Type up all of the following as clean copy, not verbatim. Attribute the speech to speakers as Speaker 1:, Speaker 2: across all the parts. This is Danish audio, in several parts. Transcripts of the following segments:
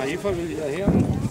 Speaker 1: Eva will wieder her.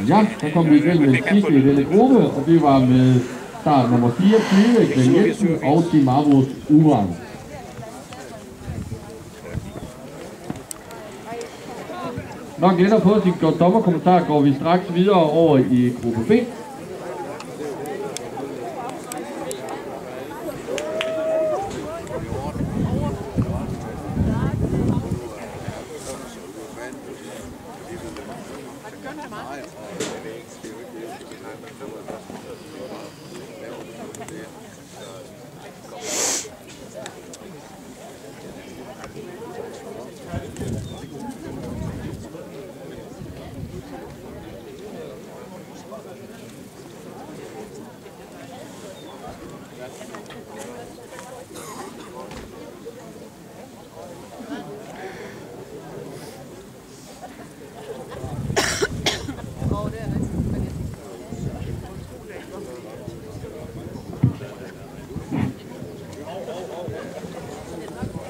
Speaker 1: Ja, så kom vi igennem den sidste i denne gruppe, og det var med start nummer 24, Glenn Jensen og Team Avros Uran. Når gætter på sin godt dommerkommentar, går vi straks videre over i gruppe B.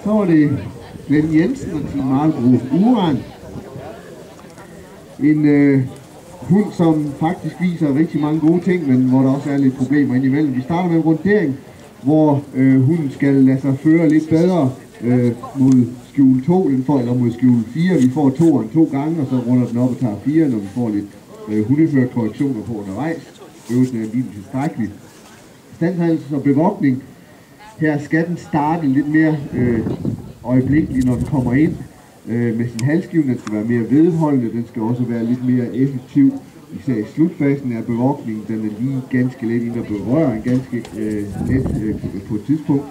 Speaker 2: Så var det Glenn Jensen og Team Avros Uran. En hund, som faktisk viser rigtig mange gode ting, men hvor der også er lidt problemer indimellem. Vi starter med en rundering, hvor hunden skal lade sig føre lidt bedre mod skjul 2 eller mod skjul 4. Vi får 2'eren 2 gange, og så runder den op og tager 4, når vi får lidt hundeførerkorrektioner på undervejs. Øvelsen er lige tilstrækkeligt. Standholdelse og bevogtning. Her skal den starte lidt mere øjeblikkeligt, når den kommer ind med sin halsskive. Den skal være mere vedholdende, den skal også være lidt mere effektiv. Især i slutfasen af bevogtningen, den er lige ganske let ind at berøre en ganske let på et tidspunkt.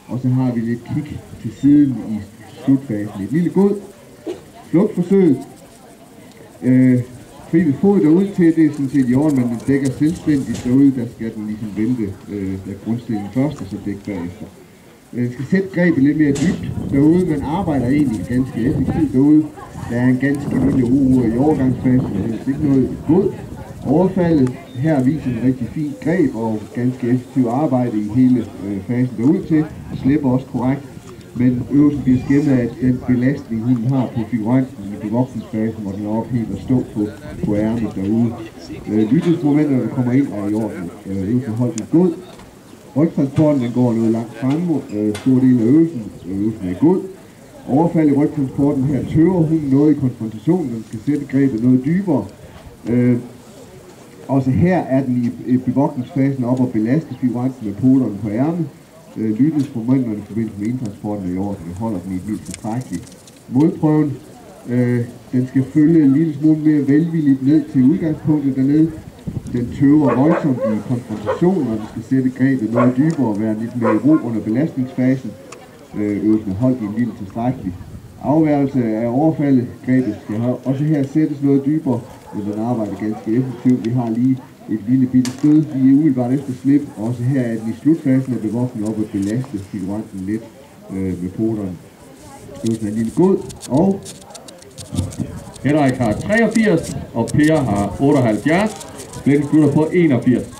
Speaker 2: Og så har vi lidt kig til siden i slutfasen. Et lille god flugtforsøg. Fri ved fod derude til, det er sådan set i orden, men den dækker selvstændigt derude, der skal den ligesom vente grundstillingen først, og så dække bagefter. Den skal sætte grebet lidt mere dybt derude, men arbejder egentlig ganske effektivt derude. Der er en ganske lille uro i overgangsfasen, men det er ikke noget god. Overfaldet her viser en rigtig fint greb og ganske effektivt arbejde i hele fasen derude til. Slipper også korrekt, men øvelsen bliver skæmmet af den belastning, hunden har på figuranten i bevogtningsfasen, hvor den er oppe helt at stå på ærmet derude. Lyttesmomenterne, der kommer ind, er i orden. Øvelsen holdt god. Rygtransporten, den går noget langt fremme. Stor del af øvelsen er god. Overfald i rygtransporten her tøver hunden noget i konfrontationen, den skal sætte grebet noget dybere. Også her er den i bevogtningsfasen op og belaste figuranten med poterne på ærmet. Lyttesmomenterne i forbindelse med indtransporten er i orden, holder den i et vildt tilstrækkeligt. Modprøven, den skal følge en lille smule mere velvilligt ned til udgangspunktet dernede. Den tøver voldsomt i konfrontationen, og den skal sætte grebet noget dybere og være lidt mere i ro under belastningsfasen. Øvelsen er holdt i en lille tilstrækkelig. Afværgelse af overfaldet, grebet skal også her sættes noget dybere, men den arbejder ganske effektivt. Vi har lige et lille bitte stød, vi er umiddelbart efter slip. Også her er den i slutfasen af bevogtningen op og belaste figuranten lidt med poterne. Øvelsen er en lille god, og
Speaker 1: Henrik har 83, og Per har 78. Den slutter på 81.